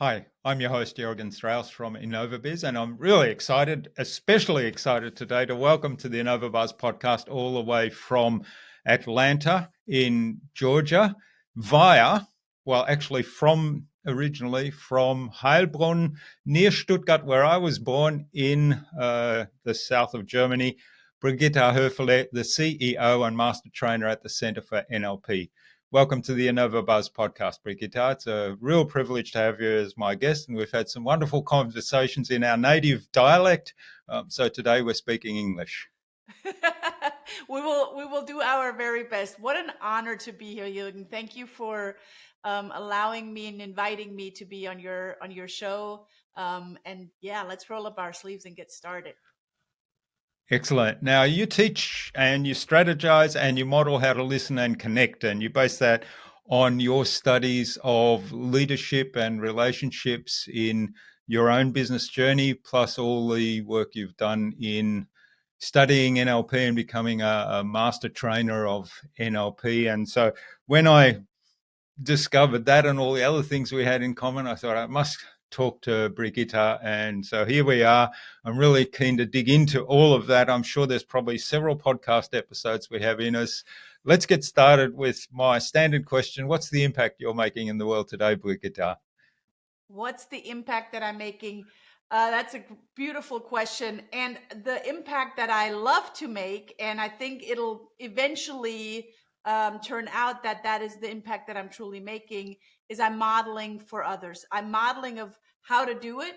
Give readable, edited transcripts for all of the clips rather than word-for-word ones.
Hi, I'm your host, Jürgen Strauss from Innova.Buzz, and I'm really excited, especially excited today to welcome to the Innova.Buzz podcast all the way from Atlanta in Georgia originally from Heilbronn near Stuttgart, where I was born in the south of Germany, Brigitta Hoeferle, the CEO and master trainer at the Center for NLP. Welcome to the Innova.Buzz podcast, Brigitta. It's a real privilege to have you as my guest, and we've had some wonderful conversations in our native dialect. So today we're speaking English. We will do our very best. What an honor to be here, Jürgen. Thank you for allowing me and inviting me to be on your show. And yeah, let's roll up our sleeves and get started. Excellent. Now, you teach and you strategize and you model how to listen and connect, and you base that on your studies of leadership and relationships in your own business journey, plus all the work you've done in studying NLP and becoming a master trainer of NLP. And so when I discovered that and all the other things we had in common, I thought I must talk to Brigitta. And so here we are. I'm really keen to dig into all of that. I'm sure there's probably several podcast episodes we have in us. Let's get started with my standard question. What's the impact you're making in the world today, Brigitta? What's the impact that I'm making? That's a beautiful question. And the impact that I love to make, and I think it'll eventually turn out that that is the impact that I'm truly making, is I'm modeling for others. I'm modeling of how to do it.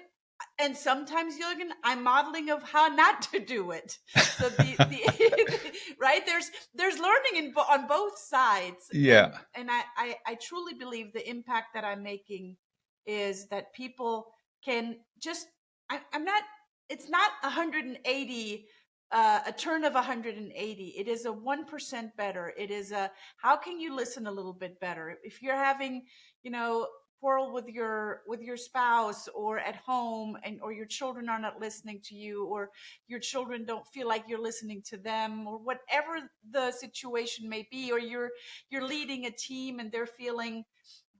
And sometimes, Jürgen, I'm modeling of how not to do it. So right, there's learning on both sides. Yeah. And I truly believe the impact that I'm making is that people can just I'm not it's not 180, a turn of 180. It is a 1% better. It is a how can you listen a little bit better if you're having, quarrel with your spouse or at home, and or your children are not listening to you, or your children don't feel like you're listening to them, or whatever the situation may be, or you're leading a team and they're feeling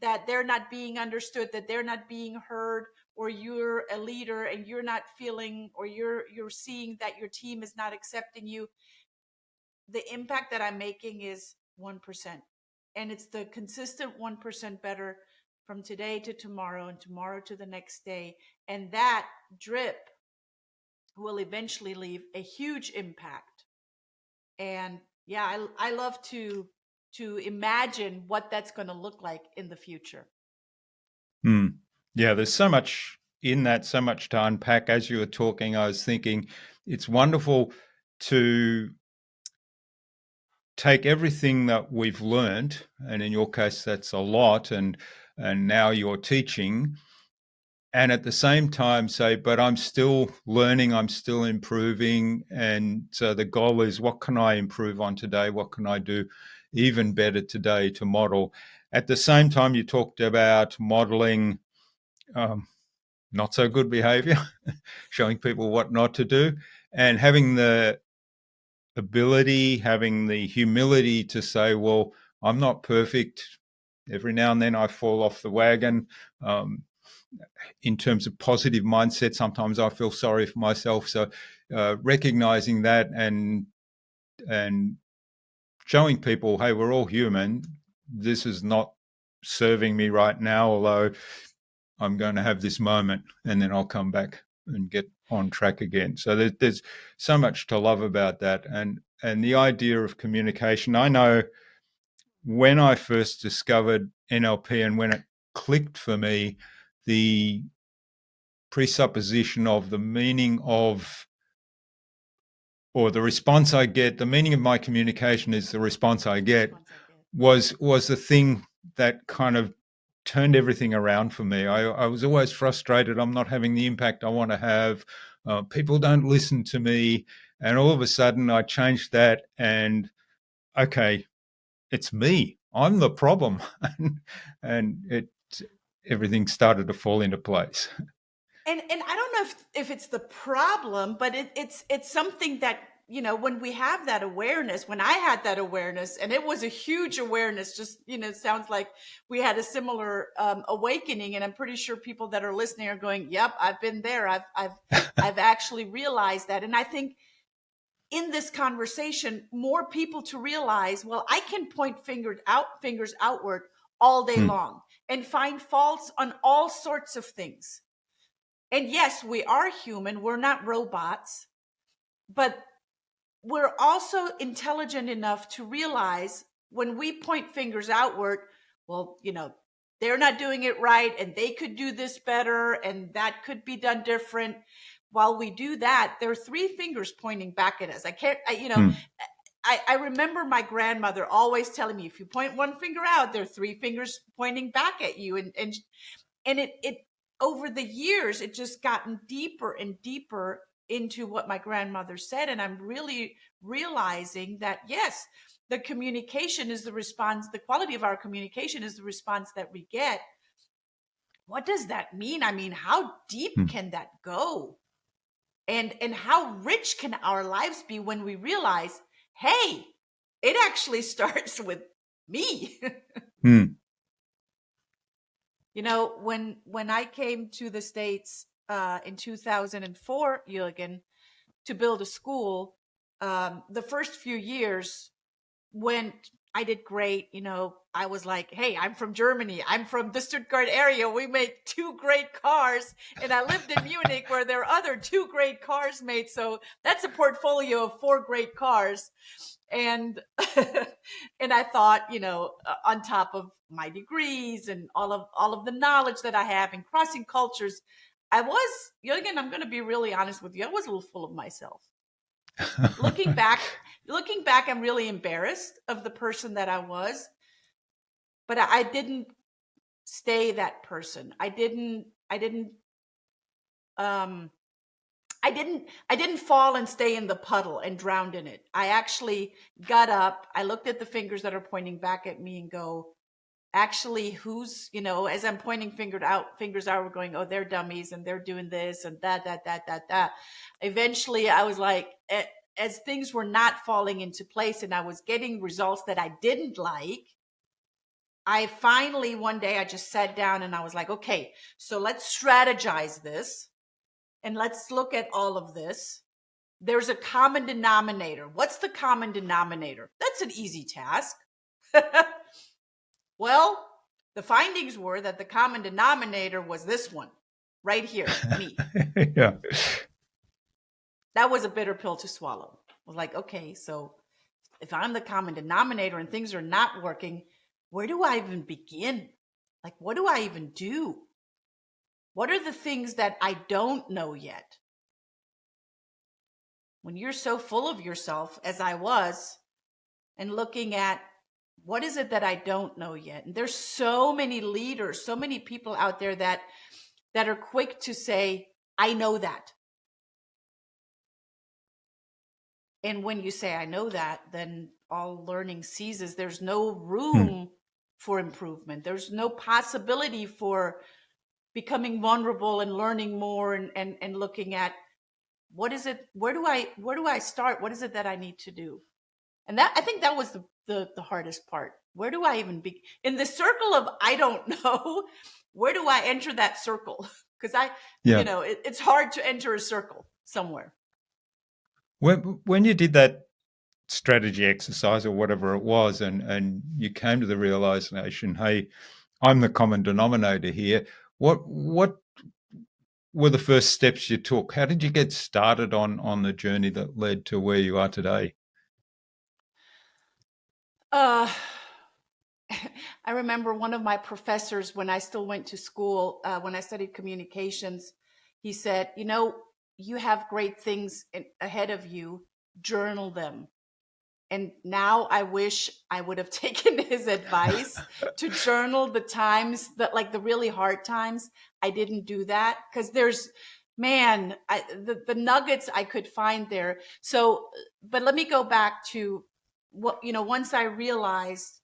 that they're not being understood, that they're not being heard, or you're a leader and you're not feeling, or you're seeing that your team is not accepting you. The impact that I'm making is 1%. And it's the consistent 1% better from today to tomorrow and tomorrow to the next day. And that drip will eventually leave a huge impact. And yeah, I love to imagine what that's going to look like in the future. Yeah, there's so much in that, so much to unpack. As you were talking, I was thinking it's wonderful to take everything that we've learned, and in your case, that's a lot, and now you're teaching, and at the same time say, but I'm still learning, I'm still improving. And so the goal is, what can I improve on today? What can I do even better today to model? At the same time, you talked about modeling not so good behavior, showing people what not to do, and having the ability, having the humility to say, well, I'm not perfect. Every now and then I fall off the wagon. In terms of positive mindset, sometimes I feel sorry for myself. So recognizing that and showing people, hey, we're all human. This is not serving me right now, although I'm going to have this moment and then I'll come back and get on track again. So there's so much to love about that. And the idea of communication. I know when I first discovered NLP and when it clicked for me, the presupposition of the meaning of, or the response I get, the meaning of my communication is the response I get, was the thing that kind of turned everything around for me. I was always frustrated. I'm not having the impact I want to have. People don't listen to me. And all of a sudden I changed that and, okay, it's me. I'm the problem. and everything started to fall into place. And I don't know if it's the problem, but it's something that when we have that awareness, when I had that awareness, and it was a huge awareness, just, it sounds like we had a similar awakening. And I'm pretty sure people that are listening are going, yep, I've been there. I've actually realized that. And I think in this conversation, more people to realize, well, I can point fingers outward all day long and find faults on all sorts of things. And yes, we are human. We're not robots, but we're also intelligent enough to realize when we point fingers outward, well, they're not doing it right, and they could do this better, and that could be done different. While we do that, there are three fingers pointing back at us. I remember my grandmother always telling me, if you point one finger out, there are three fingers pointing back at you. And it over the years, it just gotten deeper and deeper into what my grandmother said. And I'm really realizing that, yes, the communication is the response. The quality of our communication is the response that we get. What does that mean? I mean, how deep can that go? And how rich can our lives be when we realize, hey, it actually starts with me. When I came to the States in 2004, Jürgen, to build a school, the first few years I did great. I was like, hey, I'm from Germany. I'm from the Stuttgart area. We make two great cars. And I lived in Munich where there are other two great cars made. So that's a portfolio of four great cars. And and I thought, on top of my degrees and all of the knowledge that I have in crossing cultures, I'm going to be really honest with you. I was a little full of myself. Looking back, I'm really embarrassed of the person that I was, but I didn't stay that person. I didn't fall and stay in the puddle and drowned in it. I actually got up. I looked at the fingers that are pointing back at me and go, actually, who's, as I'm pointing fingers out, we're going, oh, they're dummies and they're doing this and that. Eventually I was like, as things were not falling into place and I was getting results that I didn't like, I finally, one day I just sat down and I was like, okay, so let's strategize this and let's look at all of this. There's a common denominator. What's the common denominator? That's an easy task. Well, the findings were that the common denominator was this one right here, me. Yeah. That was a bitter pill to swallow. I was like, okay, so if I'm the common denominator and things are not working, where do I even begin? Like, what do I even do? What are the things that I don't know yet? When you're so full of yourself, as I was, and looking at what is it that I don't know yet? And there's so many leaders, so many people out there that are quick to say, I know that. And when you say, I know that, then all learning ceases. There's no room for improvement. There's no possibility for becoming vulnerable and learning more and looking at what is it, where do I start? What is it that I need to do? And I think that was the hardest part. Where do I even be in the circle of, I don't know, where do I enter that circle? Because it's hard to enter a circle somewhere. When you did that strategy exercise or whatever it was, and you came to the realization, hey, I'm the common denominator here, what were the first steps you took? How did you get started on the journey that led to where you are today? I remember one of my professors when I still went to school, when I studied communications, he said, you have great things ahead of you, journal them. And now I wish I would have taken his advice to journal the times that, like the really hard times. I didn't do that because there's, the nuggets I could find there. So, but let me go back to what, once I realized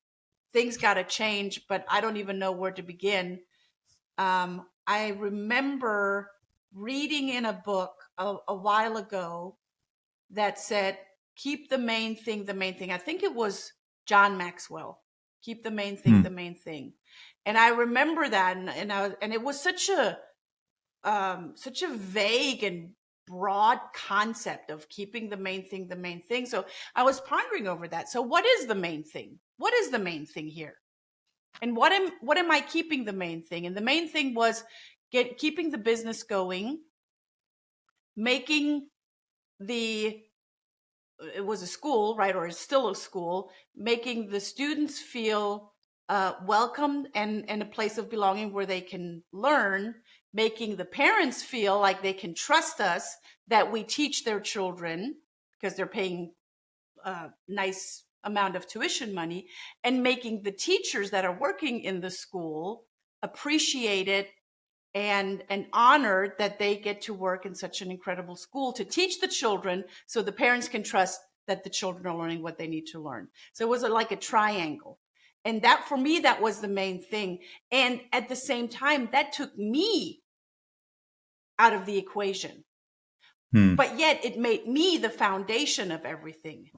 things got to change, but I don't even know where to begin. I remember reading in a book a while ago that said, keep the main thing the main thing. I think it was John Maxwell. Keep the main thing the main thing. And I remember that, and it was such a vague and broad concept of keeping the main thing the main thing. So I was pondering over that. So what is the main thing? What is the main thing here? And what am I keeping the main thing? And the main thing was keeping the business going, making it was a school, right? Or it's still a school, making the students feel welcomed and a place of belonging where they can learn, making the parents feel like they can trust us, that we teach their children because they're paying a nice amount of tuition money, and making the teachers that are working in the school appreciate it and honored that they get to work in such an incredible school to teach the children, so the parents can trust that the children are learning what they need to learn. So it was like a triangle. And that, for me, that was the main thing. And at the same time, that took me out of the equation. But yet it made me the foundation of everything.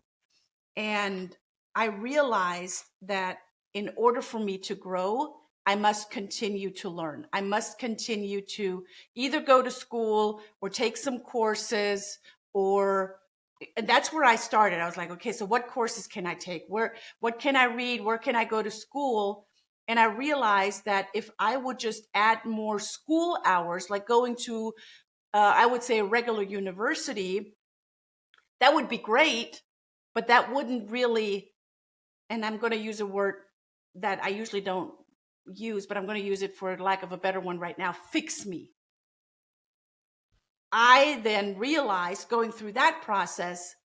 And I realized that in order for me to grow, I must continue to learn. I must continue to either go to school or take some courses, and that's where I started. I was like, okay, so what courses can I take? What can I read? Where can I go to school? And I realized that if I would just add more school hours, like going to, I would say, a regular university, that would be great, but that wouldn't really, and I'm going to use a word that I usually don't use, but I'm going to use it for lack of a better one right now, fix me. I then realized, going through that process,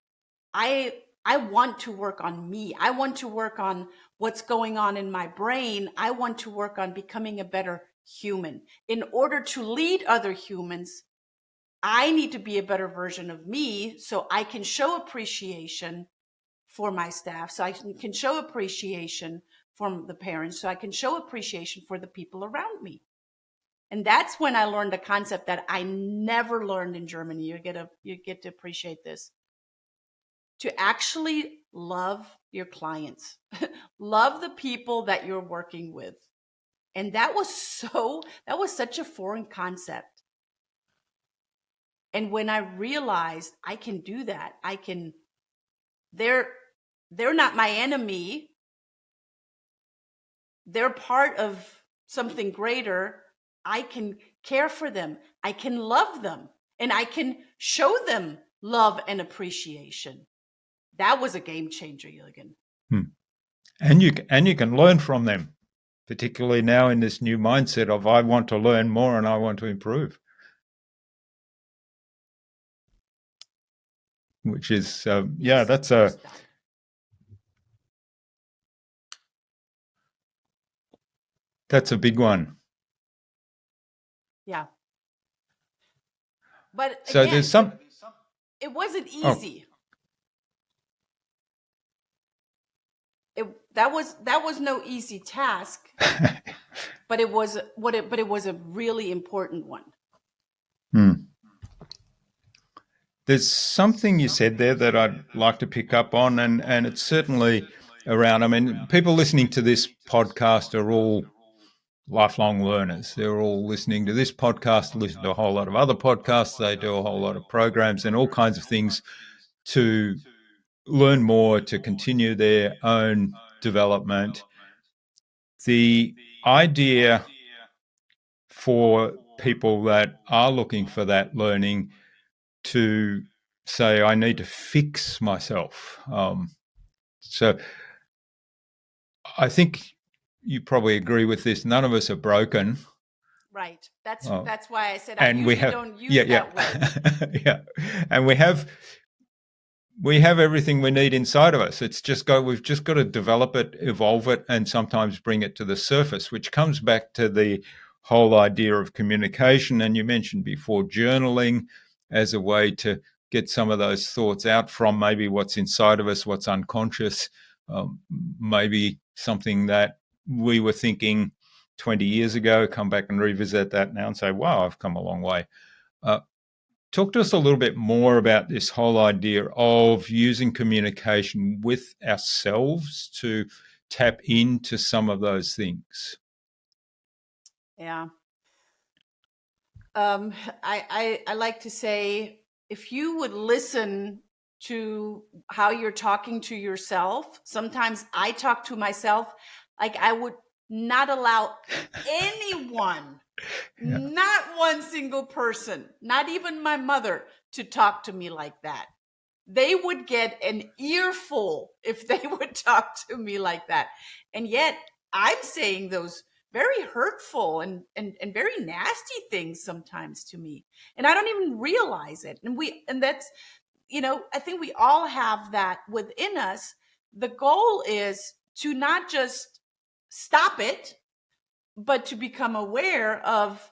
I want to work on me. I want to work on what's going on in my brain. I want to work on becoming a better human. In order to lead other humans, I need to be a better version of me so I can show appreciation for my staff, so I can show appreciation for the parents, so I can show appreciation for the people around me. And that's when I learned a concept that I never learned in Germany. You get to appreciate this. To actually love your clients, love the people that you're working with. And that was such a foreign concept. And when I realized I can do that, they're not my enemy. They're part of something greater. I can care for them. I can love them, and I can show them love and appreciation. That was a game changer, Jürgen. And you can learn from them, particularly now in this new mindset of I want to learn more and I want to improve, which is that's a big one. Yeah. But so again, there's some. It wasn't easy. That was no easy task, but it was a really important one. There's something you said there that I'd like to pick up on, and it's certainly around, I mean, people listening to this podcast are all lifelong learners. They're all listening to this podcast, listen to a whole lot of other podcasts. They do a whole lot of programs and all kinds of things to learn more, to continue their own development. The idea for people that are looking for that learning to say, I need to fix myself. So I think you probably agree with this. None of us are broken. Right. That's why I said I usually don't use that word. Yeah. And we have everything we need inside of us. We've just got to develop it, evolve it, and sometimes bring it to the surface, which comes back to the whole idea of communication. And you mentioned before journaling as a way to get some of those thoughts out from maybe what's inside of us, what's unconscious, maybe something that we were thinking 20 years ago, come back and revisit that now and say, wow, I've come a long way. Talk to us a little bit more about this whole idea of using communication with ourselves to tap into some of those things. Yeah. I like to say, if you would listen to how you're talking to yourself, sometimes I talk to myself like I would not allow anyone, Yeah. not one single person, not even my mother, to talk to me like that. They would get an earful if they would talk to me like that. And yet I'm saying those very hurtful and very nasty things sometimes to me. And I don't even realize it. And that's, I think we all have that within us. The goal is to not just stop it, but to become aware of,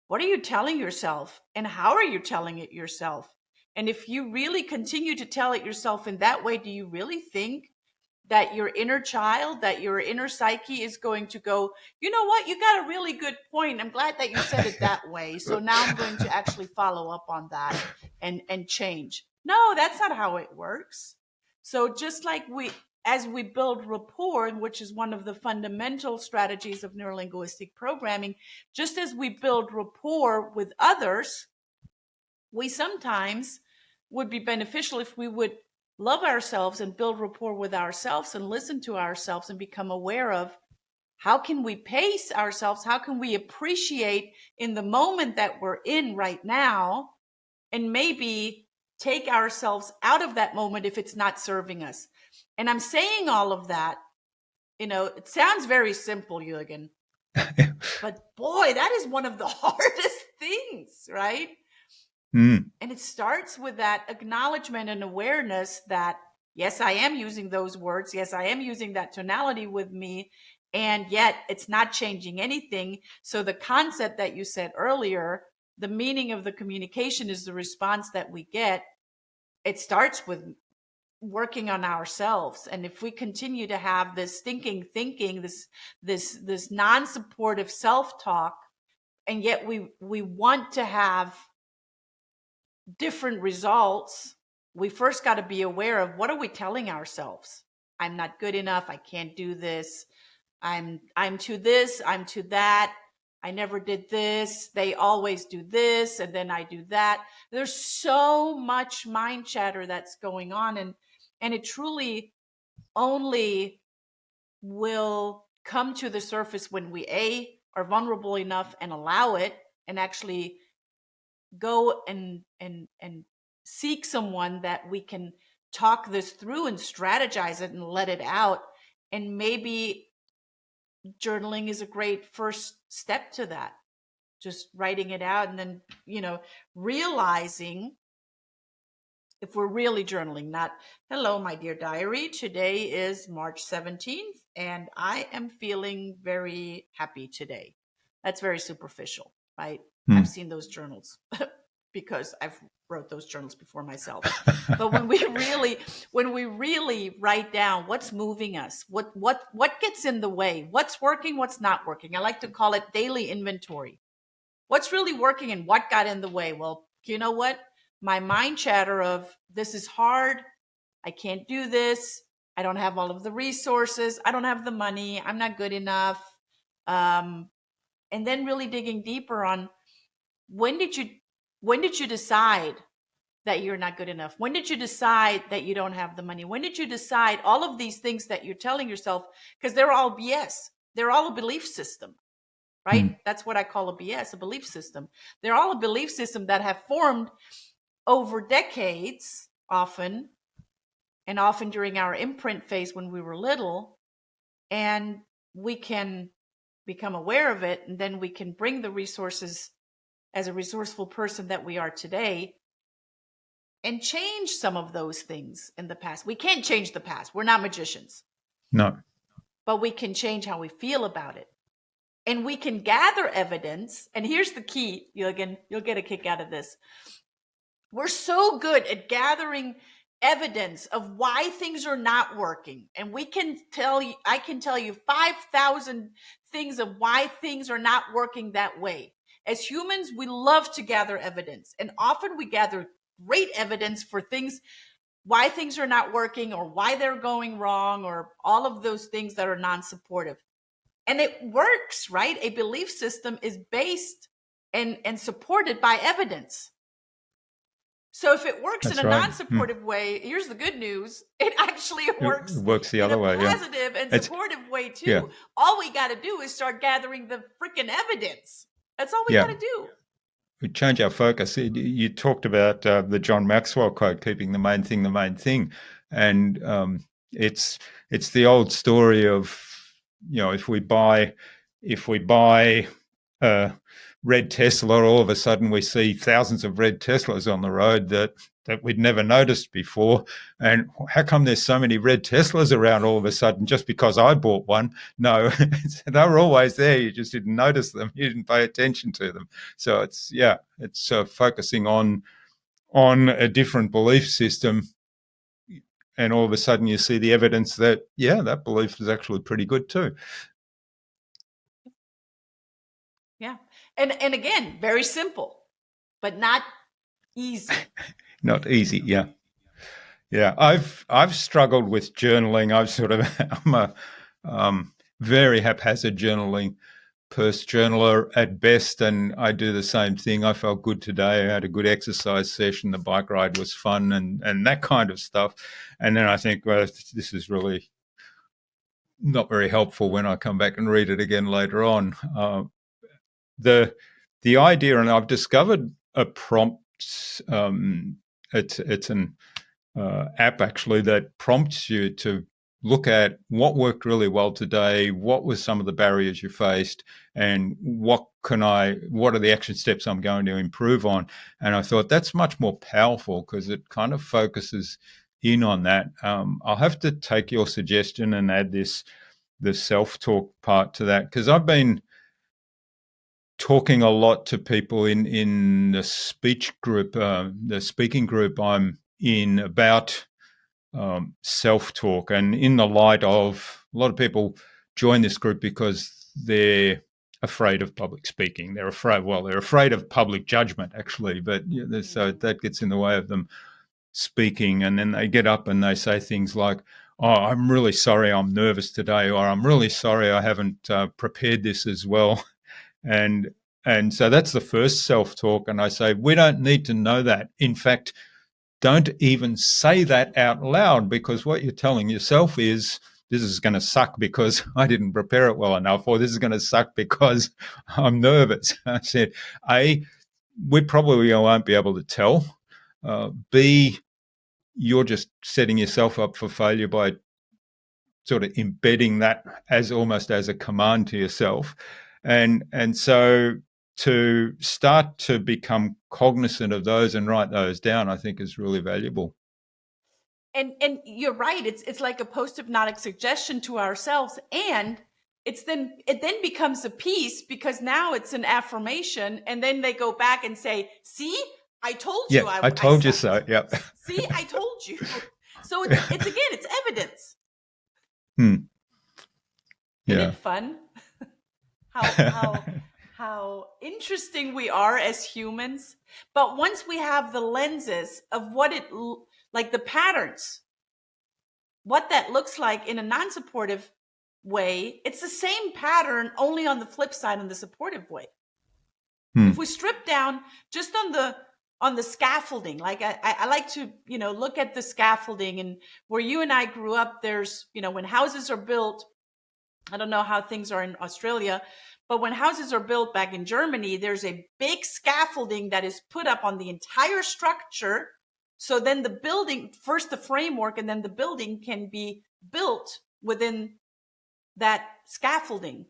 what are you telling yourself and how are you telling it yourself? And if you really continue to tell it yourself in that way, do you really think that your inner child, that your inner psyche is going to go, you know what, you got a really good point. I'm glad that you said it that way. So now I'm going to actually follow up on that and change. No, that's not how it works. So just like as we build rapport, which is one of the fundamental strategies of neurolinguistic programming, just as we build rapport with others, we sometimes would be beneficial if we would love ourselves and build rapport with ourselves and listen to ourselves and become aware of, how can we pace ourselves? How can we appreciate in the moment that we're in right now, and maybe take ourselves out of that moment if it's not serving us? And I'm saying all of that, it sounds very simple, Jürgen, but boy, that is one of the hardest things, right? Mm. And it starts with that acknowledgement and awareness that, yes, I am using those words. Yes, I am using that tonality with me. And yet it's not changing anything. So the concept that you said earlier, the meaning of the communication is the response that we get. It starts with working on ourselves. And if we continue to have this thinking, this non-supportive self-talk, and yet we want to have different results, we first got to be aware of, what are we telling ourselves? I'm not good enough. I can't do this. I'm to this. I'm to that. I never did this. They always do this. And then I do that. There's so much mind chatter that's going on. And it truly only will come to the surface when we are vulnerable enough and allow it, and actually go and seek someone that we can talk this through and strategize it and let it out. And maybe journaling is a great first step to that, just writing it out. And then realizing, if we're really journaling, not, hello my dear diary, today is March 17th and I am feeling very happy today. That's very superficial, right? I've seen those journals because I've wrote those journals before myself. But when we really write down what's moving us, what gets in the way, what's working, what's not working. I like to call it daily inventory. What's really working and what got in the way? Well, you know what? My mind chatter of, this is hard, I can't do this, I don't have all of the resources, I don't have the money, I'm not good enough. And then really digging deeper on, when did you decide that you're not good enough? When did you decide that you don't have the money? When did you decide all of these things that you're telling yourself? Because they're all BS. They're all a belief system, right? That's what I call a BS, a belief system. They're all a belief system that have formed over decades, often during our imprint phase when we were little. And we can become aware of it, and then we can bring the resources as a resourceful person that we are today, and change some of those things in the past. We can't change the past. We're not magicians. No. But we can change how we feel about it. And we can gather evidence. And here's the key, you'll get a kick out of this. We're so good at gathering evidence of why things are not working. And I can tell you 5,000 things of why things are not working that way. As humans, we love to gather evidence, and often we gather great evidence for things, why things are not working or why they're going wrong or all of those things that are non-supportive. And it works, right? A belief system is based and supported by evidence. So if it works That's in a right. non-supportive way, here's the good news. It actually It works works the in other a way. positive and It's supportive way too. yeah, All we got to do is start gathering the freaking evidence. That's all we yeah. got to do. We change our focus. You talked about the John Maxwell quote, "Keeping the main thing the main thing," and it's the old story of, if we buy a red Tesla, all of a sudden we see thousands of red Teslas on the road that we'd never noticed before. And how come there's so many red Teslas around all of a sudden just because I bought one? No, they were always there. You just didn't notice them. You didn't pay attention to them. So it's focusing on a different belief system, and all of a sudden you see the evidence that that belief is actually pretty good too. Yeah. And again, very simple, but not easy. Not easy. Yeah. Yeah, I've struggled with journaling. I'm a very haphazard journaling journaler at best, and I do the same thing. I felt good today. I had a good exercise session. The bike ride was fun, and that kind of stuff. And then I think, well, this is really not very helpful when I come back and read it again later on. The idea, and I've discovered a prompt. It's an app actually that prompts you to look at what worked really well today, what were some of the barriers you faced, and what are the action steps I'm going to improve on. And I thought that's much more powerful because it kind of focuses in on that. I'll have to take your suggestion and add the self-talk part to that, because I've been talking a lot to people in the speech group, the speaking group I'm in, about self-talk, and in the light of a lot of people join this group because they're afraid of public speaking. They're afraid of public judgment, actually, but so that gets in the way of them speaking. And then they get up and they say things like, "Oh, I'm really sorry I'm nervous today," or "I'm really sorry I haven't prepared this as well." And so that's the first self-talk. And I say, we don't need to know that. In fact, don't even say that out loud, because what you're telling yourself is, this is going to suck because I didn't prepare it well enough, or this is going to suck because I'm nervous. I said, A, we probably won't be able to tell. B, you're just setting yourself up for failure by sort of embedding that as almost as a command to yourself. And so to start to become cognizant of those and write those down, I think is really valuable. And you're right. It's like a post-hypnotic suggestion to ourselves, and it then becomes a piece, because now it's an affirmation, and then they go back and say, "See, I told you, I told you sucked. so. Yep. See, I told you." So it's again, it's evidence. Hmm. Isn't Yeah. it fun? How interesting we are as humans. But once we have the lenses of what like the patterns, what that looks like in a non-supportive way, it's the same pattern, only on the flip side, in the supportive way. If we strip down just on the scaffolding, like I like to, look at the scaffolding, and where you and I grew up, there's, when houses are built, I don't know how things are in Australia, but when houses are built back in Germany, there's a big scaffolding that is put up on the entire structure. So then the building, first the framework, and then the building can be built within that scaffolding.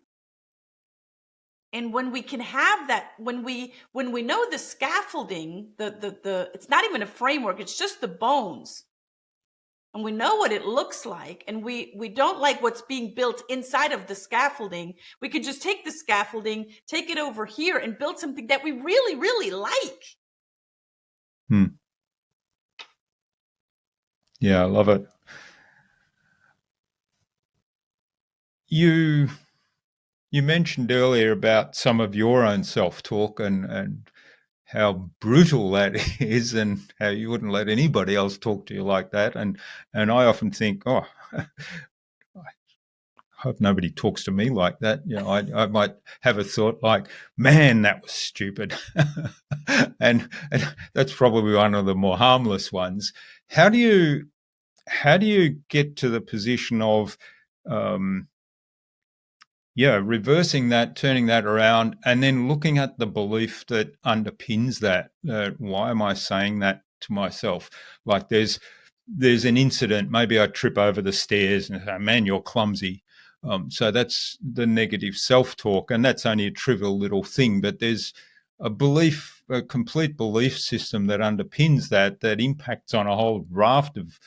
And when we can have that, when we know the scaffolding, the it's not even a framework, it's just the bones, and we know what it looks like, and we don't like what's being built inside of the scaffolding, we could just take the scaffolding, take it over here, and build something that we really, really like. Yeah, I love it. You You mentioned earlier about some of your own self-talk and how brutal that is, and how you wouldn't let anybody else talk to you like that. And I often think, oh, I hope nobody talks to me like that. You know, I might have a thought like, man, that was stupid. and that's probably one of the more harmless ones. How do you get to the position of um, reversing that, turning that around, and then looking at the belief that underpins that? Why am I saying that to myself? Like there's an incident, maybe I trip over the stairs and say, man, you're clumsy. So that's the negative self-talk, and that's only a trivial little thing, but there's a complete belief system that underpins that impacts on a whole raft of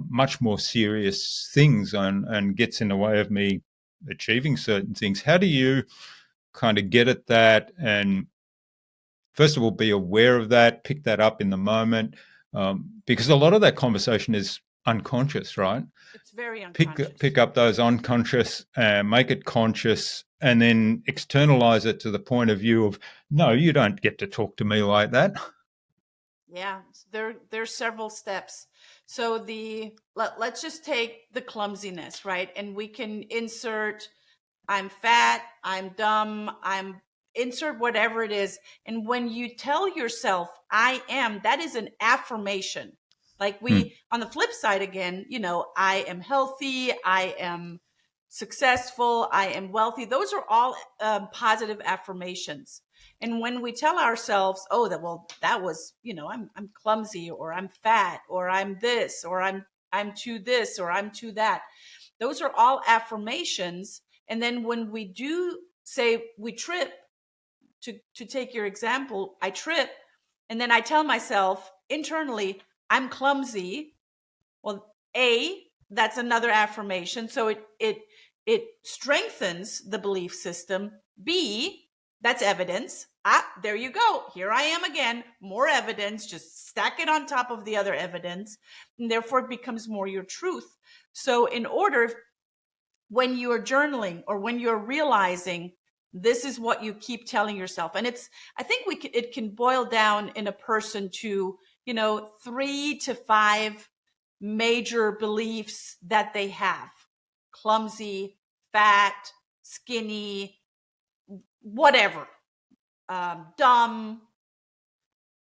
much more serious things, and gets in the way of me achieving certain things. How do you kind of get at that, and first of all be aware of that, pick that up in the moment, because a lot of that conversation is unconscious, right? It's very Pick unconscious. up those unconscious, make it conscious, and then externalize it to the point of view of, no, you don't get to talk to me like that. Yeah, there's several steps. So let's just take the clumsiness, right? And we can insert I'm fat, I'm dumb, I'm insert whatever it is. And when you tell yourself I am, that is an affirmation. Like Hmm. on the flip side again, I am healthy, I am successful, I am wealthy. Those are all positive affirmations. And when we tell ourselves, oh, that was, I'm clumsy, or I'm fat, or I'm this, or I'm too this, or I'm too that. Those are all affirmations. And then when we do say we trip, to take your example, I trip, and then I tell myself internally, I'm clumsy. Well, that's another affirmation. So it strengthens the belief system. B, that's evidence. There you go. Here I am again. More evidence. Just stack it on top of the other evidence. And therefore it becomes more your truth. So in order, when you are journaling or when you're realizing this is what you keep telling yourself, and I think it can boil down in a person to 3 to 5 major beliefs that they have: clumsy, fat, skinny, whatever, dumb,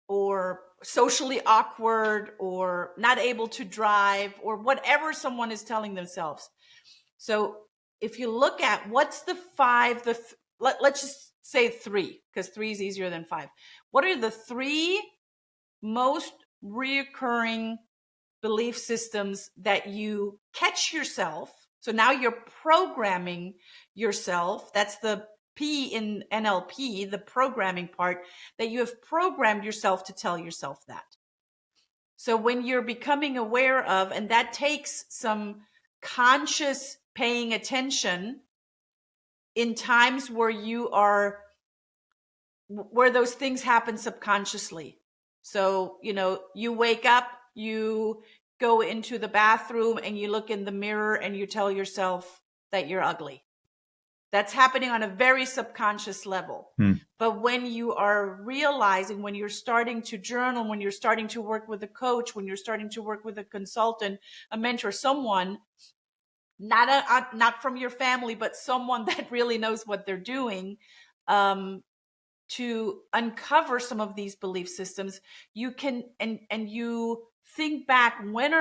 or socially awkward, or not able to drive, or whatever someone is telling themselves. So if you look at what's the five, let's just say 3, because 3 is easier than 5. What are the 3 most reoccurring belief systems that you catch yourself? So now you're programming yourself. That's the P in NLP, the programming part, that you have programmed yourself to tell yourself that. So when you're becoming aware of, and that takes some conscious paying attention in times where where those things happen subconsciously. So, you wake up, you go into the bathroom, and you look in the mirror and you tell yourself that you're ugly. That's happening on a very subconscious level. Hmm. But when you are realizing, when you're starting to journal, when you're starting to work with a coach, when you're starting to work with a consultant, a mentor, someone, not from your family, but someone that really knows what they're doing, to uncover some of these belief systems, you can, and you think back, when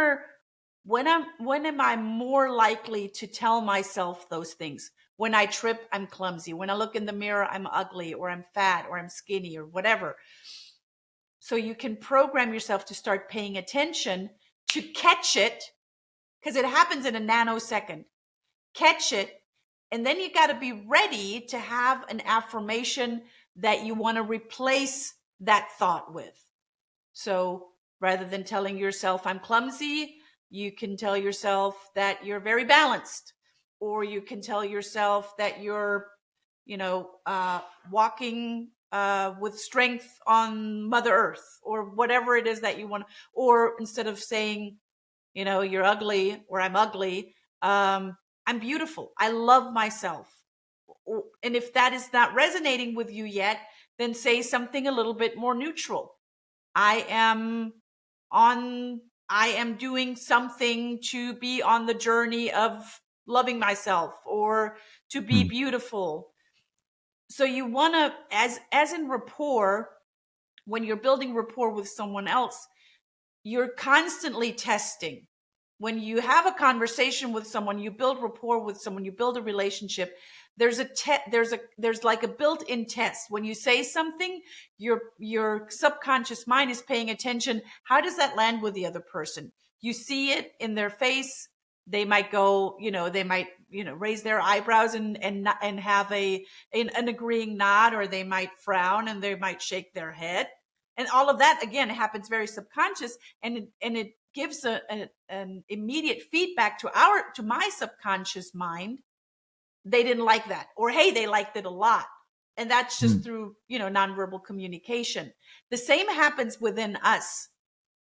am I more likely to tell myself those things? When I trip, I'm clumsy. When I look in the mirror, I'm ugly, or I'm fat, or I'm skinny, or whatever. So you can program yourself to start paying attention, to catch it, because it happens in a nanosecond. Catch it, and then you got to be ready to have an affirmation that you want to replace that thought with. So rather than telling yourself I'm clumsy, you can tell yourself that you're very balanced, or you can tell yourself that you're, walking with strength on Mother Earth, or whatever it is that you want. Or instead of saying, you're ugly, or I'm ugly, I'm beautiful, I love myself. And if that is not resonating with you yet, then say something a little bit more neutral. I am doing something to be on the journey of loving myself, or to be beautiful. So you want to, as in rapport, when you're building rapport with someone else, you're constantly testing. When you have a conversation with someone, you build rapport with someone, you build a relationship, there's like a built-in test. When you say something, your subconscious mind is paying attention. How does that land with the other person? You see it in their face. They might go, raise their eyebrows and have an agreeing nod, or they might frown and they might shake their head. And all of that, again, happens very subconscious, and it gives an immediate feedback to my subconscious mind. They didn't like that, or hey, they liked it a lot. And that's just through, nonverbal communication. The same happens within us.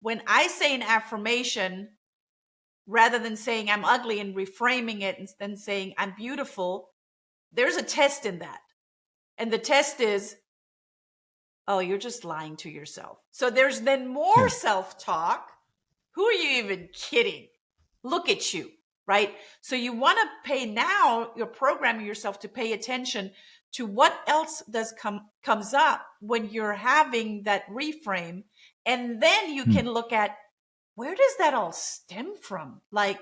When I say an affirmation, rather than saying I'm ugly and reframing it and then saying I'm beautiful, there's a test in that. And the test is, oh, you're just lying to yourself. So there's then more self-talk. Who are you even kidding? Look at you, right? So you want to you're programming yourself to pay attention to what else comes up when you're having that reframe. And then you can look at, where does that all stem from? Like,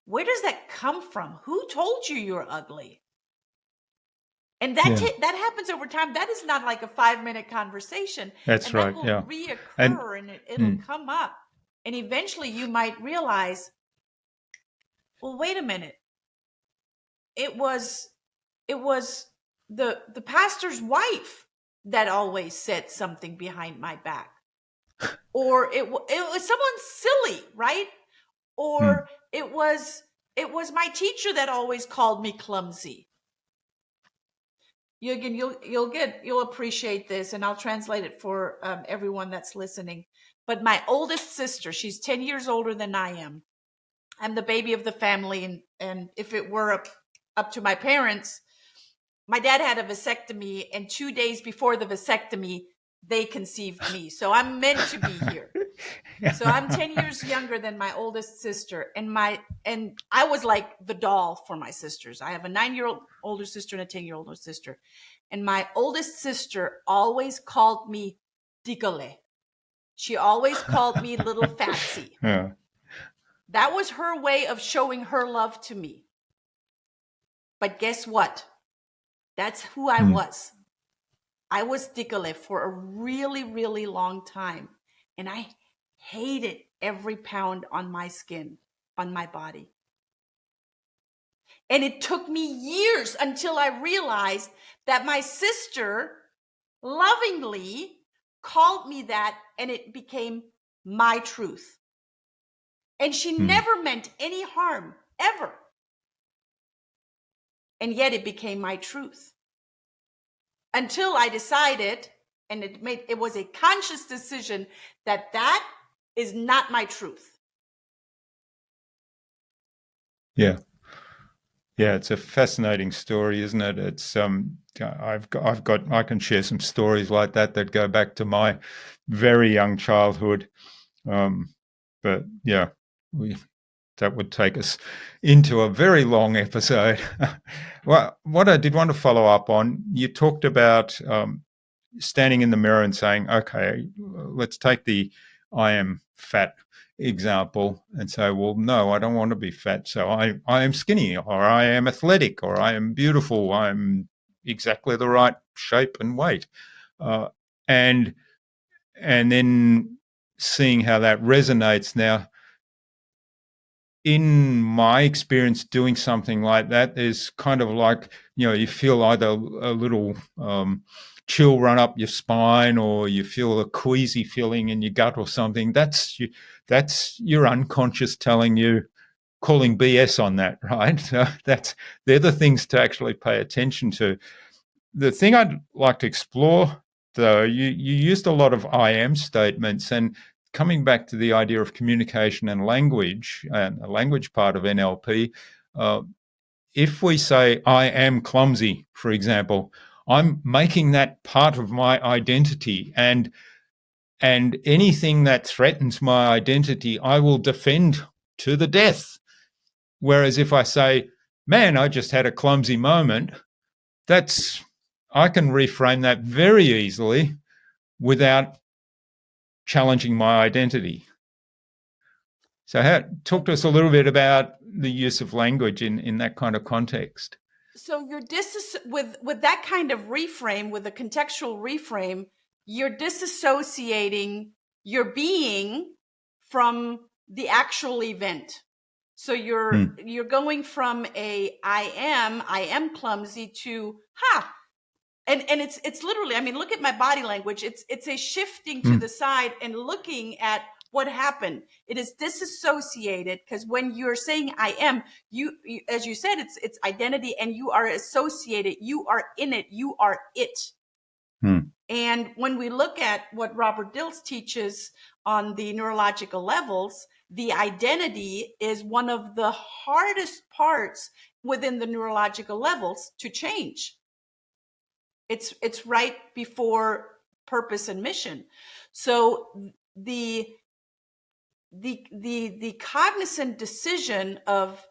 where does that come from? Who told you you're ugly? And that happens over time. That is not like a 5-minute conversation. That's right. That will reoccur, and it'll come up. And eventually you might realize, well, wait a minute. It was the pastor's wife that always said something behind my back. Or it was someone silly, right? Or it was my teacher that always called me clumsy. You'll appreciate this, and I'll translate it for everyone that's listening. But my oldest sister, she's 10 years older than I am. I'm the baby of the family, and if it were up to my parents, my dad had a vasectomy, and 2 days before the vasectomy, they conceived me. So I'm meant to be here. So I'm 10 years younger than my oldest sister, and I was like the doll for my sisters. I have a 9-year-old older sister and a 10-year-old older sister. And my oldest sister always called me Digale. She always called me little Fatsy. Yeah. That was her way of showing her love to me. But guess what? That's who I was. I was Digale for a really, really long time. And I hated every pound on my skin, on my body. And it took me years until I realized that my sister lovingly called me that, and it became my truth. And she never meant any harm, ever. And yet it became my truth. Until I decided, and it was a conscious decision, that is not my truth. Yeah. Yeah, it's a fascinating story, isn't it? It's I can share some stories like that go back to my very young childhood. But yeah, that would take us into a very long episode. Well, what I did want to follow up on, you talked about standing in the mirror and saying, okay, let's take the I am fat example and say, well, no, I don't want to be fat. So I am skinny, or I am athletic, or I am beautiful. I'm exactly the right shape and weight. And then seeing how that resonates. Now, in my experience, doing something like that is kind of like, you feel either a little chill run up your spine, or you feel a queasy feeling in your gut or something. That's your unconscious telling you, calling BS on that, right? So they're the things to actually pay attention to. The thing I'd like to explore, though, you used a lot of I am statements, and coming back to the idea of communication and language the language part of NLP, if we say, I am clumsy, for example, I'm making that part of my identity, and anything that threatens my identity, I will defend to the death. Whereas if I say, man, I just had a clumsy moment, I can reframe that very easily without challenging my identity. So talk to us a little bit about the use of language in that kind of context. So you're with that kind of reframe, with a contextual reframe, you're disassociating your being from the actual event. So you're going from I am clumsy to and it's literally, I mean, look at my body language. It's a shifting to the side and looking at what happened. It is disassociated, because when you're saying I am, you as you said, it's identity, and you are associated, you are in it, you are it. And when we look at what Robert Dilts teaches on the neurological levels, the identity is one of the hardest parts within the neurological levels to change. It's right before purpose and mission. So the cognizant decision of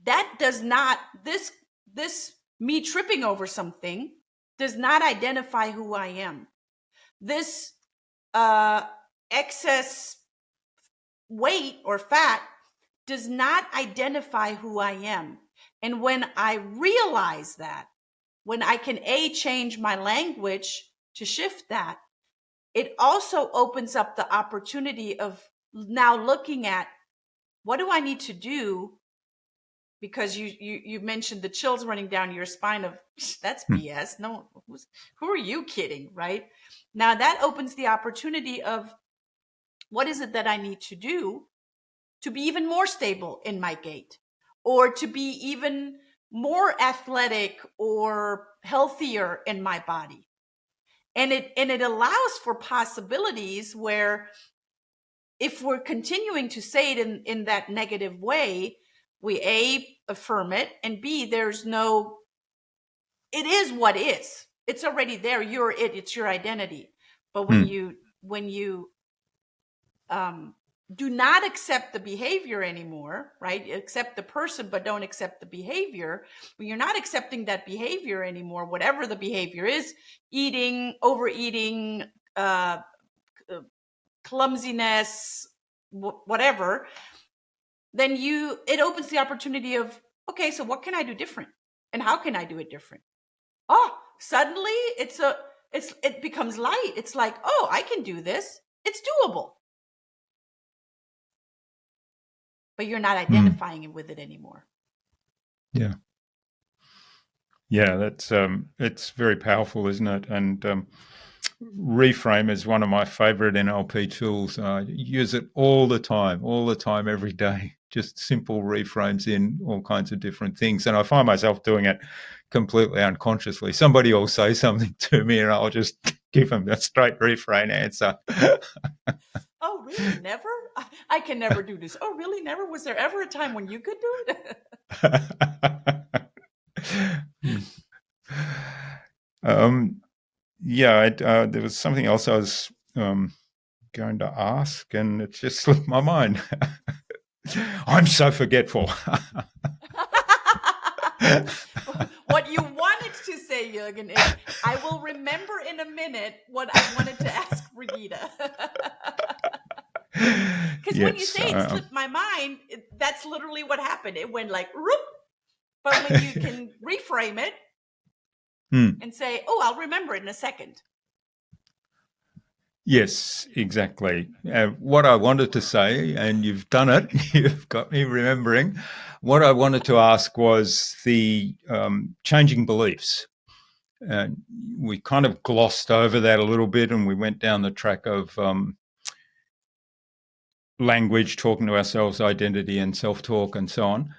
that does not, this me tripping over something does not identify who I am. This excess weight or fat does not identify who I am. And when I realize that, when I can change my language to shift that, it also opens up the opportunity of now looking at, what do I need to do? Because you mentioned the chills running down your spine of, that's BS. No, who are you kidding, right? Now that opens the opportunity of, what is it that I need to do to be even more stable in my gait, or to be even more athletic or healthier in my body? And it allows for possibilities where, if we're continuing to say it in that negative way, we affirm it, and B, there's no, it is what is. It's already there. You're it. It's your identity. But when you do not accept the behavior anymore, right? Accept the person, but don't accept the behavior. When you're not accepting that behavior anymore, whatever the behavior is, eating, overeating, clumsiness, whatever, then it opens the opportunity of, okay, so what can I do different? And how can I do it different? Oh, suddenly it becomes light. It's like, oh, I can do this. It's doable. But you're not identifying with it anymore. Yeah. Yeah, that's it's very powerful, isn't it? And reframe is one of my favorite NLP tools. I use it all the time, every day. Just simple reframes in all kinds of different things. And I find myself doing it completely unconsciously. Somebody will say something to me and I'll just give them a straight reframe answer. Oh, really? Never? I can never do this. Oh, really? Never? Was there ever a time when you could do it? There was something else I was going to ask, and it's just slipped my mind. I'm so forgetful. What you wanted to say, Jürgen, is, I will remember in a minute what I wanted to ask Brigitta. Because when you say it slipped my mind, that's literally what happened. It went like, whoop. But when you can reframe it and say, oh, I'll remember it in a second. Yes, exactly. What I wanted to say, and you've done it, you've got me remembering, what I wanted to ask was the changing beliefs. And we kind of glossed over that a little bit, and we went down the track of language, talking to ourselves, identity and self-talk and so on.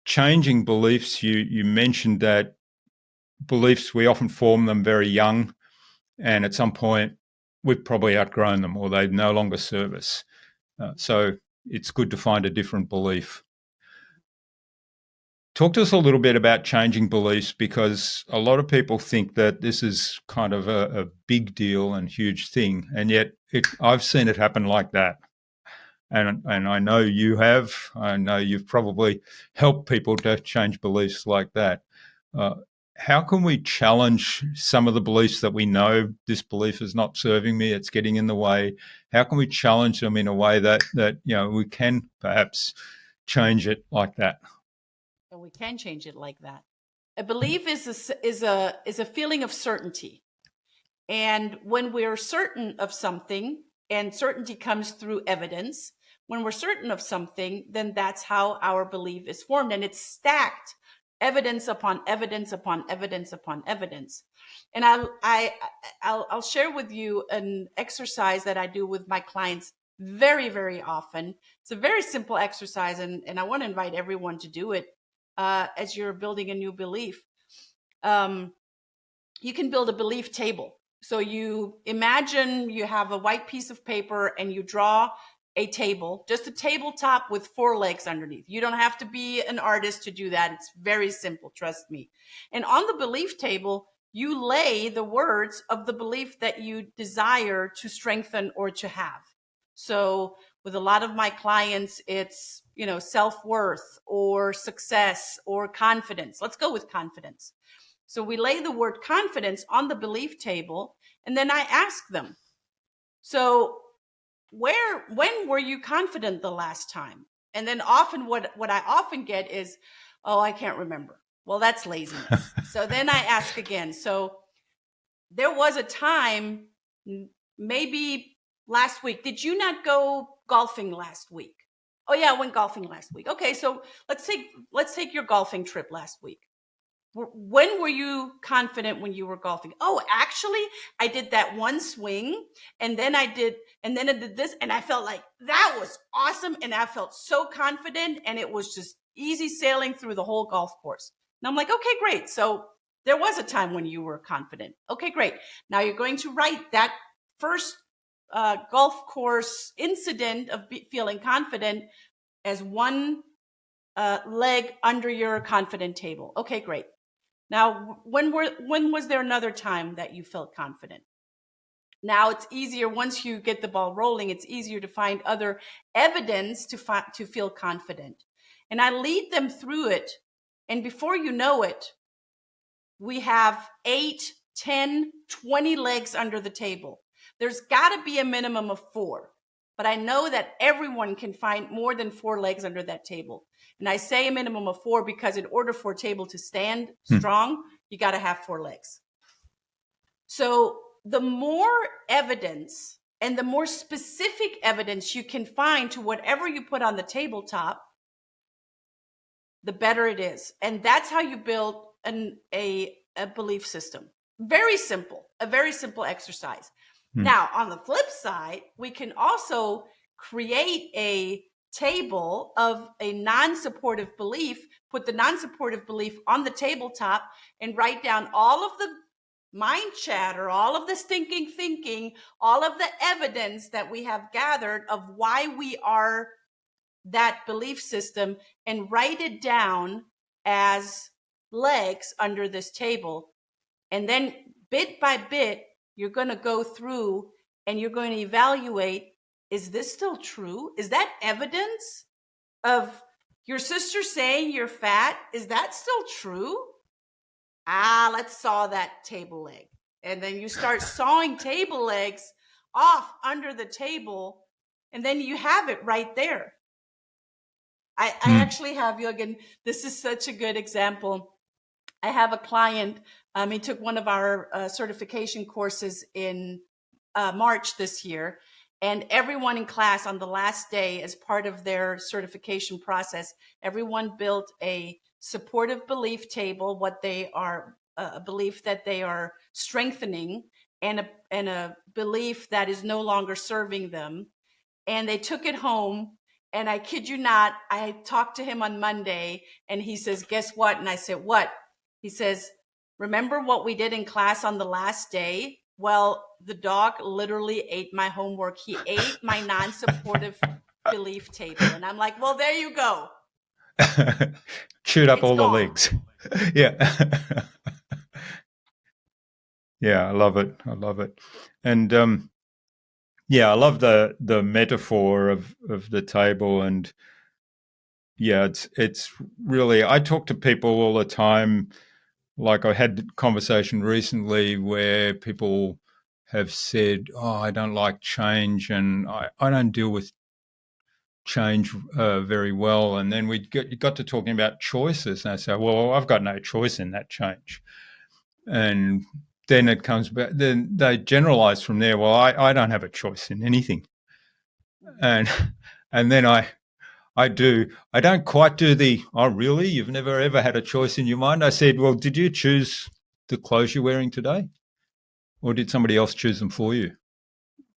Changing beliefs, you mentioned that beliefs, we often form them very young, and at some point we've probably outgrown them or they no longer serve us. So it's good to find a different belief. Talk to us a little bit about changing beliefs, because a lot of people think that this is kind of a big deal and huge thing, and yet I've seen it happen like that. And I know you have. I know you've probably helped people to change beliefs like that. Uh, how can we challenge some of the beliefs that we know this belief is not serving me, it's getting in the way? How can we challenge them in a way that we can perhaps change it like that? And we can change it like that. A belief is a feeling of certainty. And when we're certain of something, and certainty comes through evidence, when we're certain of something, then that's how our belief is formed. And it's stacked, evidence upon evidence upon evidence upon evidence. And I'll share with you an exercise that I do with my clients very, very often. It's a very simple exercise, and I want to invite everyone to do it as you're building a new belief. You can build a belief table. So you imagine you have a white piece of paper and you draw a table, just a tabletop with 4 legs underneath. You don't have to be an artist to do that. It's very simple, trust me. And on the belief table, you lay the words of the belief that you desire to strengthen or to have. So with a lot of my clients, it's, self-worth or success or confidence. Let's go with confidence. So we lay the word confidence on the belief table, and then I ask them, so when were you confident the last time? And then often what I often get is, oh, I can't remember. Well, that's laziness. So then I ask again. So there was a time, maybe last week. Did you not go golfing last week? Oh yeah, I went golfing last week. Okay, so let's take your golfing trip last week. When were you confident when you were golfing? Oh, actually, I did that one swing, and then I did this, and I felt like that was awesome, and I felt so confident, and it was just easy sailing through the whole golf course. And I'm like, okay, great. So there was a time when you were confident. Okay, great. Now you're going to write that first golf course incident of feeling confident as one leg under your confident table. Okay, great. Now, when was there another time that you felt confident? Now it's easier once you get the ball rolling. It's easier to find other evidence to feel confident. And I lead them through it, and before you know it, we have 8, 10, 20 legs under the table. There's got to be a minimum of 4. But I know that everyone can find more than 4 legs under that table. And I say a minimum of 4 because in order for a table to stand strong, you got to have 4 legs. So the more evidence and the more specific evidence you can find to whatever you put on the tabletop, the better it is. And that's how you build a belief system. Very simple, a very simple exercise. Now, on the flip side, we can also create a table of a non-supportive belief, put the non-supportive belief on the tabletop, and write down all of the mind chatter, all of the stinking thinking, all of the evidence that we have gathered of why we are that belief system, and write it down as legs under this table. And then bit by bit, you're going to go through and you're going to evaluate, is this still true? Is that evidence of your sister saying you're fat? Is that still true? Let's saw that table leg. And then you start sawing table legs off under the table, and then you have it right there. I actually have, Jürgen, this is such a good example. I have a client, he took one of our certification courses in March this year, and everyone in class on the last day, as part of their certification process, everyone built a supportive belief table, what they are, a belief that they are strengthening, and a belief that is no longer serving them. And they took it home. And I kid you not, I talked to him on Monday, and he says, guess what? And I said, what? He says, remember what we did in class on the last day? Well, the dog literally ate my homework. He ate my non-supportive belief table. And I'm like, well, there you go. Chewed up It's all the gone. legs. Yeah. Yeah, I love it. I love it. And yeah, I love the metaphor of the table. And yeah, it's really, I talk to people all the time. Like I had a conversation recently where people have said, "Oh, I don't like change, and I don't deal with change very well." And then got to talking about choices, and I say, "Well, I've got no choice in that change." And then it comes back. Then they generalize from there. Well, I don't have a choice in anything, and and then I do. I don't quite do the, oh, really? You've never ever had a choice in your mind? I said, well, did you choose the clothes you're wearing today? Or did somebody else choose them for you?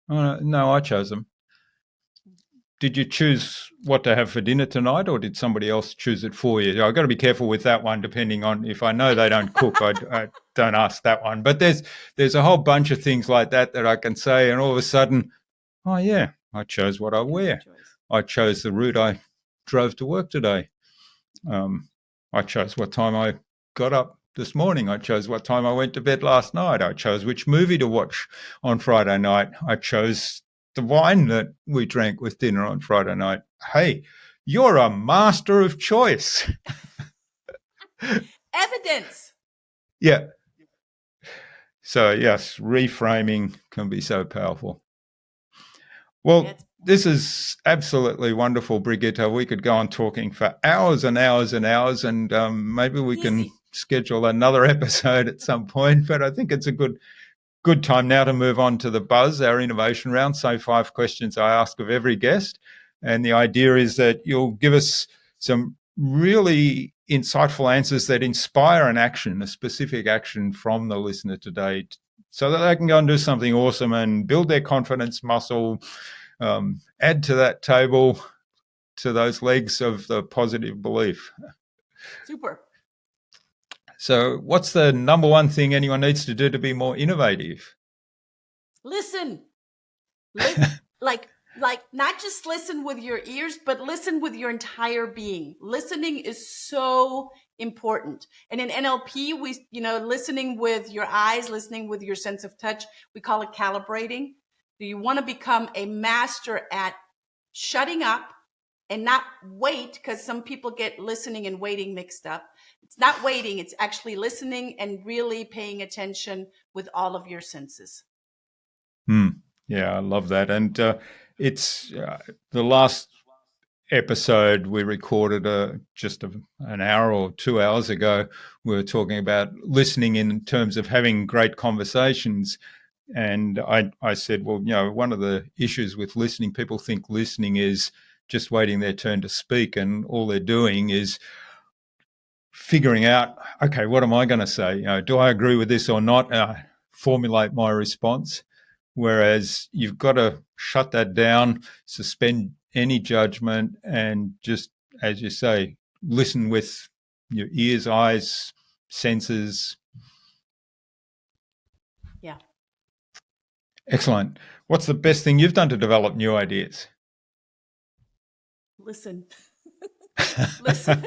Oh, no, I chose them. Did you choose what to have for dinner tonight, or did somebody else choose it for you? I've got to be careful with that one, depending on if I know they don't cook, I don't ask that one. But there's a whole bunch of things like that I can say, and all of a sudden, oh, yeah, I chose what I You have a wear. choice. I chose the route I drove to work today. Um, I chose what time I got up this morning. I chose what time I went to bed last night. I chose which movie to watch on Friday night. I chose the wine that we drank with dinner on Friday night. Hey, you're a master of choice. Evidence. Yeah. So, yes, reframing can be so powerful. Well, It's this is absolutely wonderful, Brigitta. We could go on talking for hours and hours and hours, and maybe we can easy. schedule another episode at some point. But I think it's a good time now to move on to the buzz, our innovation round. So 5 questions I ask of every guest, and the idea is that you'll give us some really insightful answers that inspire an action, a specific action from the listener today, so that they can go and do something awesome and build their confidence muscle, add to that table, to those legs of the positive belief. Super. So, what's the number one thing anyone needs to do to be more innovative? Listen. Li- like not just listen with your ears, but listen with your entire being. Listening is so important. And in NLP, we, listening with your eyes, listening with your sense of touch, we call it calibrating. Do you want to become a master at shutting up and not wait? Because some people get listening and waiting mixed up. It's not waiting, it's actually listening and really paying attention with all of your senses. Yeah, I love that. And it's the last episode we recorded an hour or 2 hours ago. We were talking about listening in terms of having great conversations. And I said, well, one of the issues with listening, people think listening is just waiting their turn to speak, and all they're doing is figuring out, okay, what am I going to say? Do I agree with this or not? Formulate my response. Whereas you've got to shut that down, suspend any judgment, and just, as you say, listen with your ears, eyes, senses. Yeah. Excellent. What's the best thing you've done to develop new ideas? Listen. Listen.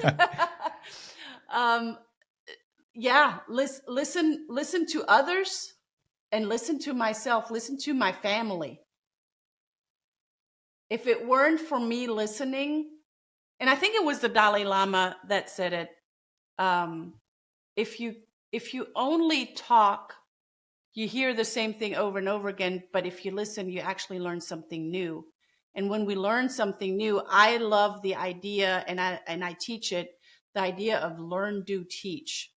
um, yeah, listen to others and listen to myself, listen to my family. If it weren't for me listening, and I think it was the Dalai Lama that said it, um, if you only talk, you hear the same thing over and over again, but if you listen, you actually learn something new. And when we learn something new, I love the idea, and I teach it, the idea of learn, do, teach.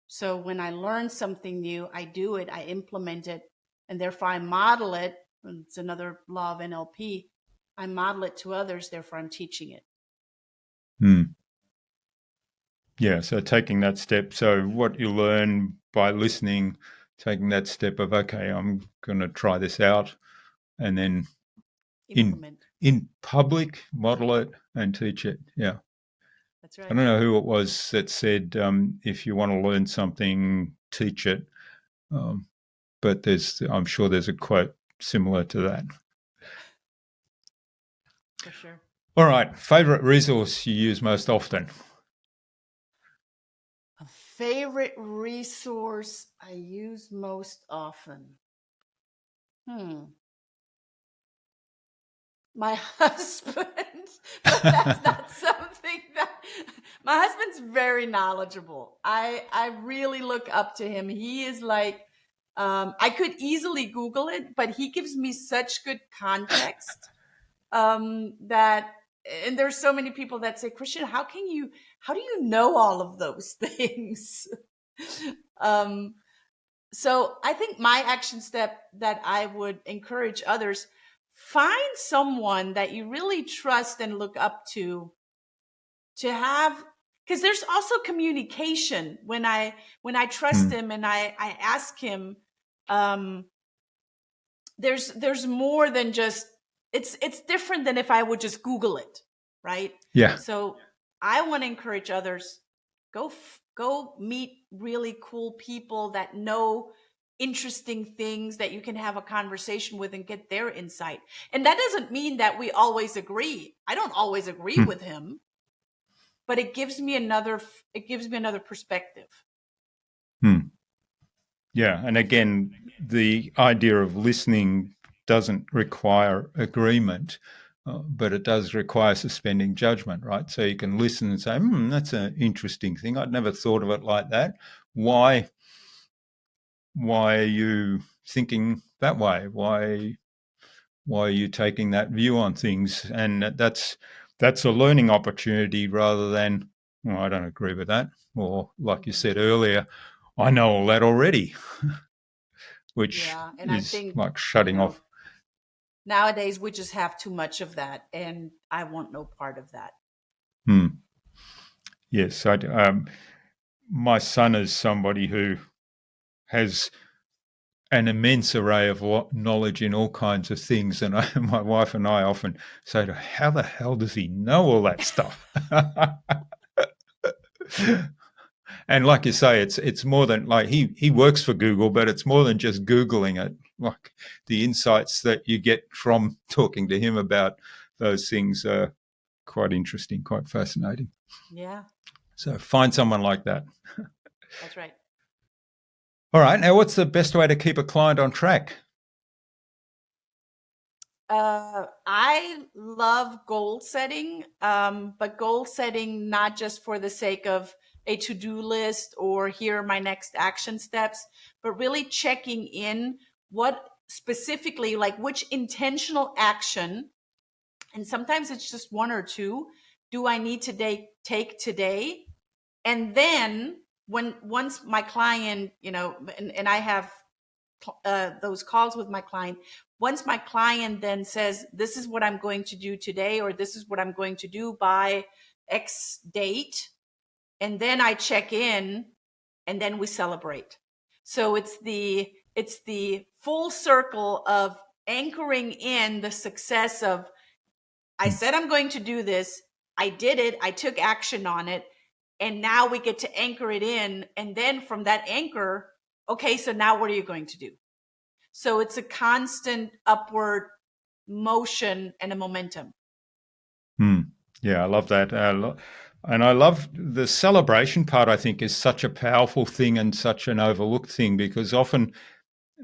So when I learn something new, I do it, I implement it, and therefore I model it. It's another law of NLP. I model it to others, therefore I'm teaching it. Yeah, so taking that step. So what you learn by listening, taking that step of, okay, I'm going to try this out, and then in Implement. in public, model it and teach it. Yeah. That's I right. don't know who it was that said, if you want to learn something, teach it. Um, but I'm sure there's a quote similar to that. For sure. All right. Favorite resource you use most often? A favorite resource I use most often. My husband, but that's not something that my husband's very knowledgeable. I really look up to him. He is like I could easily Google it, but he gives me such good context that and there's so many people that say, Christian, how do you know all of those things? um so I think my action step that I would encourage others, find someone that you really trust and look up to have, because there's also communication when I trust Hmm. him and I ask him. um there's more than just, it's different than if I would just Google it, right? Yeah. So I want to encourage others, go meet really cool people that know interesting things that you can have a conversation with and get their insight. And that doesn't mean that we always agree. I don't always agree Hmm. with him, but it gives me another perspective. Hmm. Yeah. And again, the idea of listening doesn't require agreement, but it does require suspending judgment, right? So you can listen and say, that's an interesting thing. I'd never thought of it like that. Why? Why are you thinking that way? Why are you taking that view on things? And that's a learning opportunity rather than, well, I don't agree with that. Or like you Mhm. said earlier, I know all that already, which Yeah, and I is think, like you shutting know, off. nowadays we just have too much of that, and I want no part of that. Hmm. Yes, my son is somebody who has an immense array of knowledge in all kinds of things, and my wife and I often say to her, "How the hell does he know all that stuff?" And like you say, it's more than like he works for Google, but it's more than just Googling it. Like the insights that you get from talking to him about those things are quite interesting, quite fascinating. Yeah, So find someone like that. that's right. All right. Now, what's the best way to keep a client on track? I love goal setting, but goal setting not just for the sake of a to-do list or here are my next action steps, but really checking in what specifically, like which intentional action, and sometimes it's just one or two, do I need to take today? And then once my client, and I have those calls with my client. Once my client then says, this is what I'm going to do today, or this is what I'm going to do by X date, and then I check in, and then we celebrate. So it's the full circle of anchoring in the success of, I Hmm. said I'm going to do this, I did it, I took action on it, and now we get to anchor it in, and then from that anchor, okay, so now what are you going to do? So it's a constant upward motion and a momentum. Hmm. Yeah, I love that. And I love the celebration part, I think, is such a powerful thing and such an overlooked thing because often,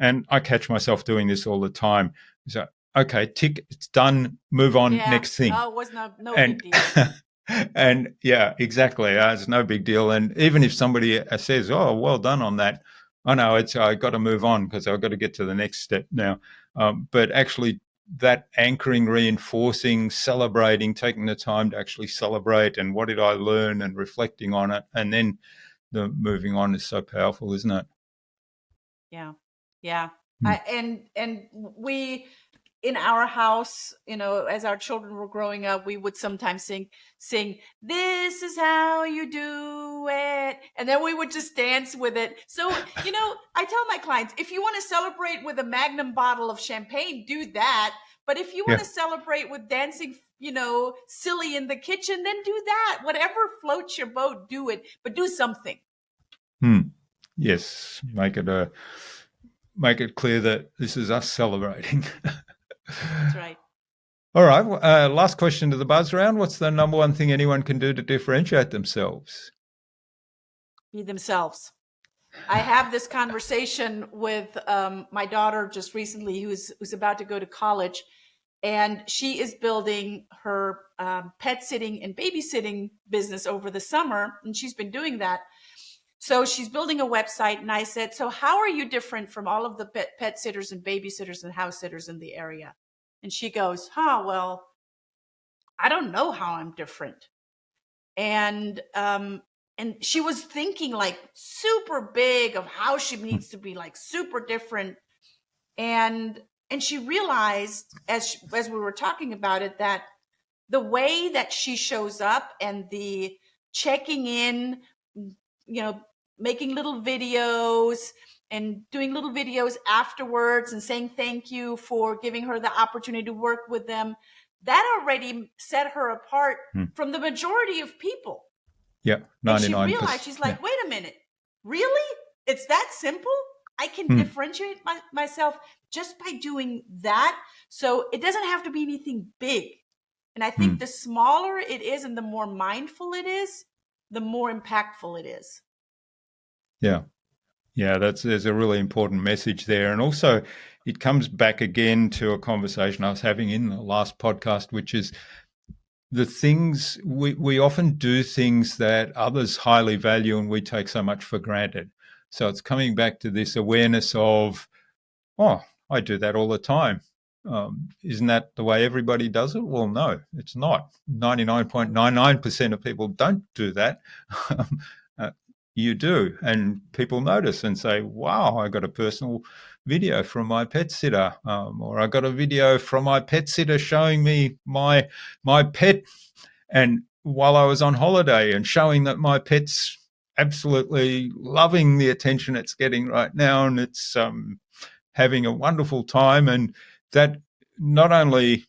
and I catch myself doing this all the time. So, okay, tick, it's done, move on, Yeah. next thing. Oh, it was no big And deal. and yeah, exactly. It's no big deal. And even if somebody says, "Oh, well done on that," I know it's I got to move on because I've got to get to the next step now. But actually, that anchoring, reinforcing, celebrating, taking the time to actually celebrate, and what did I learn, and reflecting on it, and then the moving on is so powerful, isn't it? Yeah. Yeah. Hmm. And we, in our house, as our children were growing up, we would sometimes sing, this is how you do it. And then we would just dance with it. So, I tell my clients, if you want to celebrate with a magnum bottle of champagne, do that. But if you want Yeah. to celebrate with dancing, silly in the kitchen, then do that. Whatever floats your boat, do it, but do something. Hmm. Yes. Make it clear that this is us celebrating. That's right. All right. Last question to the buzz round. What's the number one thing anyone can do to differentiate themselves? Be themselves. I have this conversation with my daughter just recently, who's about to go to college, and she is building her pet sitting and babysitting business over the summer, and she's been doing that. So she's building a website, and I said, "So how are you different from all of the pet sitters and babysitters and house sitters in the area?" And she goes, well, I don't know how I'm different. And she was thinking like super big of how she needs to be like super different. And she realized as we were talking about it, that the way that she shows up and the checking in, making little videos and doing little videos afterwards and saying thank you for giving her the opportunity to work with them, that already set her apart from the majority of people. Yeah, 99%. And she realized, she's like, wait a minute, really? It's that simple? I can differentiate myself just by doing that. So it doesn't have to be anything big. And I think the smaller it is and the more mindful it is, the more impactful it is. Yeah. Yeah, there's a really important message there. And also it comes back again to a conversation I was having in the last podcast, which is the things we often do things that others highly value and we take so much for granted. So it's coming back to this awareness of, oh, I do that all the time. Isn't that the way everybody does it? Well, no, it's not. 99.99% of people don't do that. You do. And people notice and say, wow, I got a personal video from my pet sitter, or I got a video from my pet sitter showing me my pet, and while I was on holiday, and showing that my pet's absolutely loving the attention it's getting right now, and it's having a wonderful time. And that not only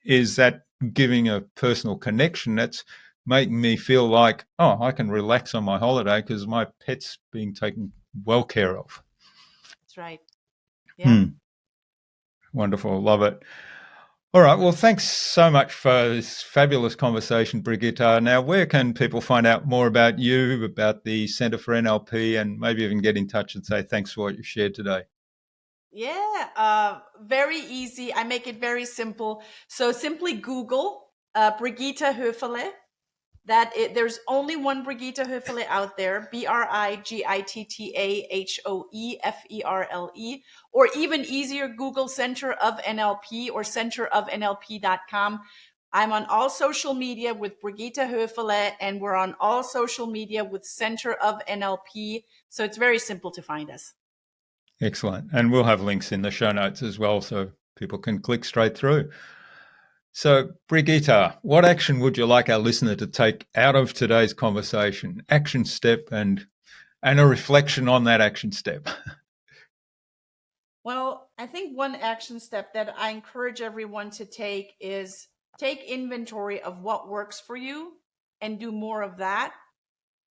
is that giving a personal connection, that's making me feel like, oh, I can relax on my holiday because my pet's being taken well care of. That's right. Yeah. Wonderful. Love it. All right. Well, thanks so much for this fabulous conversation, Brigitta. Now, where can people find out more about you, about the Centre for NLP, and maybe even get in touch and say thanks for what you've shared today? Yeah, very easy. I make it very simple. So simply Google Brigitta Hoeferle. There's only one Brigitta Hoeferle out there, BRIGITTA HOEFERLE, or even easier, Google Center of NLP or centerofnlp.com. I'm on all social media with Brigitta Hoeferle, and we're on all social media with Center of NLP. So it's very simple to find us. Excellent. And we'll have links in the show notes as well so people can click straight through. So, Brigitta, what action would you like our listener to take out of today's conversation? Action step and a reflection on that action step. Well, I think one action step that I encourage everyone to take is take inventory of what works for you and do more of that.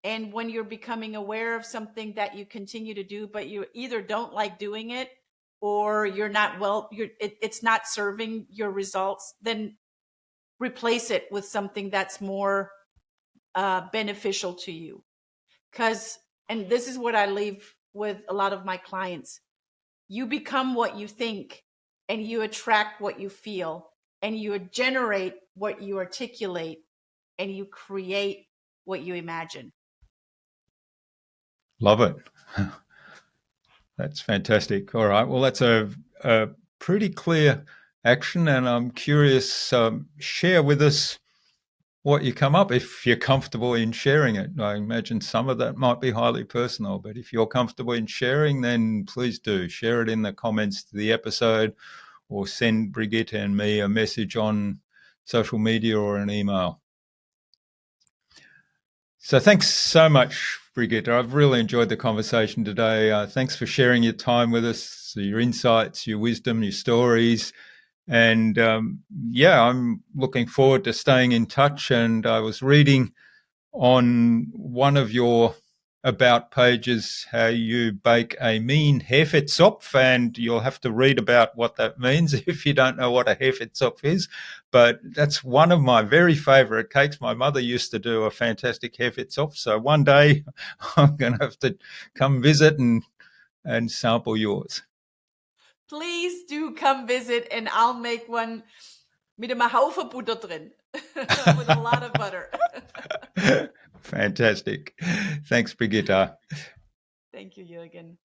And when you're becoming aware of something that you continue to do, but you either don't like doing it or it's not serving your results, then replace it with something that's more beneficial to you. And this is what I leave with a lot of my clients. You become what you think, and you attract what you feel, and you generate what you articulate, and you create what you imagine. Love it. That's fantastic. All right. Well, that's a pretty clear action, and I'm curious, share with us what you come up, if you're comfortable in sharing it. I imagine some of that might be highly personal, but if you're comfortable in sharing, then please do share it in the comments to the episode, or send Brigitta and me a message on social media or an email. So thanks so much, Brigitta. I've really enjoyed the conversation today. Thanks for sharing your time with us, your insights, your wisdom, your stories. And I'm looking forward to staying in touch. And I was reading on one of your about pages how you bake a mean Hefetzopf, and you'll have to read about what that means if you don't know what a Hefetzopf is. But that's one of my very favorite cakes. My mother used to do a fantastic Hefetzopf, so one day I'm going to have to come visit and sample yours. Please do come visit, and I'll make one mit einem Haufen Butter drin. With a lot of butter. Fantastic. Thanks, Brigitta. Thank you, Jürgen.